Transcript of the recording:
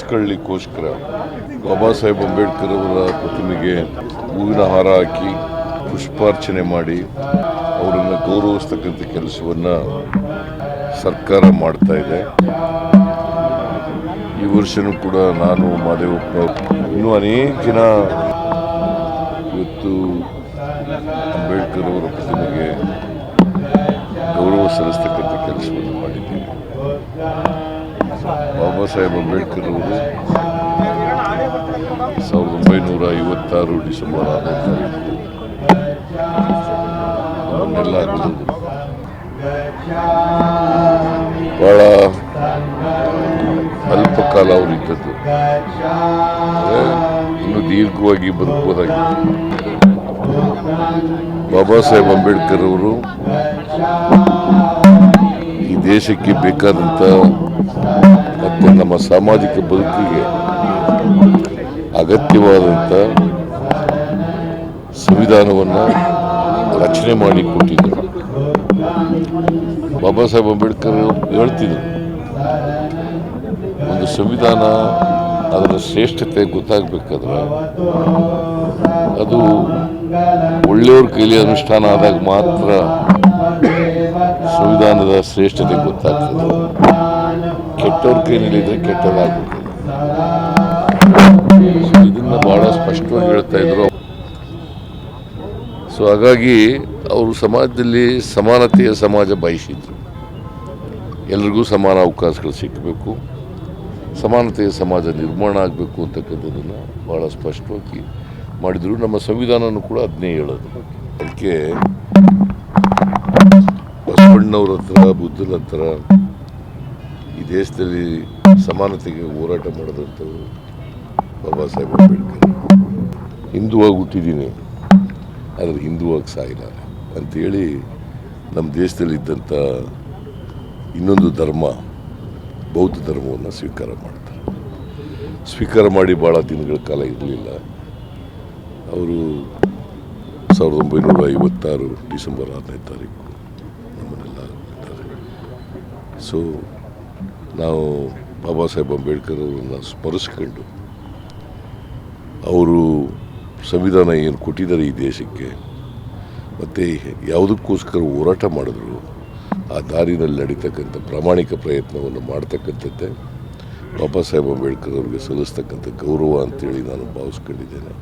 ಸ್ಮರಿಸ್ಕೊಳ್ಳಿಕ್ಕೋಸ್ಕರ ಬಾಬಾ ಸಾಹೇಬ್ ಅಂಬೇಡ್ಕರ್ ಅವರ ಪ್ರತಿಮೆಗೆ ಹೂವಿನ ಹಾರ ಹಾಕಿ ಪುಷ್ಪಾರ್ಚನೆ ಮಾಡಿ ಅವರನ್ನು ಗೌರವಿಸ್ತಕ್ಕಂಥ ಕೆಲಸವನ್ನು ಸರ್ಕಾರ ಮಾಡ್ತಾ ಇದೆ. ಈ ವರ್ಷವೂ ಕೂಡ ನಾನು ಮಾದೇವಪ್ಪ ಇನ್ನೂ ಅನೇಕ ಜನ ಇವತ್ತು ಅಂಬೇಡ್ಕರ್ ಅವರ ಪ್ರತಿಮೆಗೆ ಗೌರವ ಸಲ್ಲಿಸ್ತಕ್ಕಂಥ ಕೆಲಸವನ್ನು ಮಾಡಿದ್ದೀವಿ. ಬಾಬಾ ಸಾಹೇಬ್ ಅಂಬೇಡ್ಕರ್ ಅವರು 1956 ಡಿಸೆಂಬರ್ 6 ನಮ್ಮನ್ನೆಲ್ಲ ಬಹಳ ಅಲ್ಪ ಕಾಲ ಅವರಿದ್ದದ್ದು, ಇನ್ನು ದೀರ್ಘವಾಗಿ ಬದುಕುವುದಾಗಿತ್ತು. ಬಾಬಾ ಸಾಹೇಬ್ ಅಂಬೇಡ್ಕರ್ ಅವರು ಈ ದೇಶಕ್ಕೆ ಬೇಕಾದಂಥ ಮತ್ತು ನಮ್ಮ ಸಾಮಾಜಿಕ ಬದುಕಿಗೆ ಅಗತ್ಯವಾದಂಥ ಸಂವಿಧಾನವನ್ನು ರಚನೆ ಮಾಡಿ ಕೊಟ್ಟಿದ್ದರು. ಬಾಬಾ ಸಾಹೇಬ್ ಅಂಬೇಡ್ಕರ್ ಹೇಳ್ತಿದ್ರು, ಒಂದು ಸಂವಿಧಾನ ಅದರ ಶ್ರೇಷ್ಠತೆ ಗೊತ್ತಾಗಬೇಕಾದ್ರೆ ಅದು ಒಳ್ಳೆಯವ್ರ ಕೈಲಿ ಅನುಷ್ಠಾನ ಆದಾಗ ಮಾತ್ರ ಸಂವಿಧಾನದ ಶ್ರೇಷ್ಠತೆ ಗೊತ್ತಾಗ್ತದೆ. ಕೆಟ್ಟವ್ರ ಕೈನಲ್ಲಿದ್ದರೆ ಕೆಟ್ಟದಾಗ್ಬಿಡ್ತದೆ. ಇದನ್ನು ಬಹಳ ಸ್ಪಷ್ಟವಾಗಿ ಹೇಳ್ತಾ ಇದ್ರು. ಸೊ ಹಾಗಾಗಿ ಅವರು ಸಮಾಜದಲ್ಲಿ ಸಮಾನತೆಯ ಸಮಾಜ ಬಯಸಿದ್ರು. ಎಲ್ರಿಗೂ ಸಮಾನ ಅವಕಾಶಗಳು ಸಿಕ್ಕಬೇಕು, ಸಮಾನತೆಯ ಸಮಾಜ ನಿರ್ಮಾಣ ಆಗಬೇಕು ಅಂತಕ್ಕಂಥದ್ದನ್ನು ಭಾಳ ಸ್ಪಷ್ಟವಾಗಿ ಮಾಡಿದರು. ನಮ್ಮ ಸಂವಿಧಾನನೂ ಕೂಡ ಅದನ್ನೇ ಹೇಳೋದು. ಅದಕ್ಕೆ ಬಸವಣ್ಣವ್ರ ಹತ್ರ, ಬುದ್ಧನ ಹತ್ರ ಈ ದೇಶದಲ್ಲಿ ಸಮಾನತೆಗೆ ಹೋರಾಟ ಮಾಡಿದಂಥವ್ರು ಬಾಬಾ ಸಾಹೇಬ್ ಅಂಬೇಡ್ಕರ್. ಹಿಂದುವಾಗಿ ಹುಟ್ಟಿದ್ದೀನಿ, ಆದರೆ ಹಿಂದುವಾಗಿ ಸಾಯಿಲಾರೆ ಅಂಥೇಳಿ ನಮ್ಮ ದೇಶದಲ್ಲಿದ್ದಂಥ ಇನ್ನೊಂದು ಧರ್ಮ, ಬೌದ್ಧ ಧರ್ಮವನ್ನು ಸ್ವೀಕಾರ ಮಾಡ್ತಾರೆ. ಸ್ವೀಕಾರ ಮಾಡಿ ಭಾಳ ದಿನಗಳ ಕಾಲ ಇರಲಿಲ್ಲ. ಅವರು 1956 ಡಿಸೆಂಬರ್ 6 ನಮ್ಮನ್ನೆಲ್ಲ ಇದ್ದಾರೆ. ಸೊ ನಾವು ಬಾಬಾ ಸಾಹೇಬ್ ಅಂಬೇಡ್ಕರ್ ಅವರನ್ನು ಸ್ಮರಿಸ್ಕೊಂಡು ಅವರು ಸಂವಿಧಾನ ಏನು ಕೊಟ್ಟಿದ್ದಾರೆ ಈ ದೇಶಕ್ಕೆ, ಮತ್ತು ಯಾವುದಕ್ಕೋಸ್ಕರ ಹೋರಾಟ ಮಾಡಿದ್ರು ಆ ದಾರಿನಲ್ಲಿ ನಡೀತಕ್ಕಂಥ ಪ್ರಾಮಾಣಿಕ ಪ್ರಯತ್ನವನ್ನು ಮಾಡ್ತಕ್ಕಂಥದ್ದೇ ಬಾಬಾ ಸಾಹೇಬ್ ಅಂಬೇಡ್ಕರ್ ಅವರಿಗೆ ಸಲ್ಲಿಸ್ತಕ್ಕಂಥ ಗೌರವ ಅಂತೇಳಿ ನಾನು ಭಾವಿಸ್ಕೊಂಡಿದ್ದೇನೆ.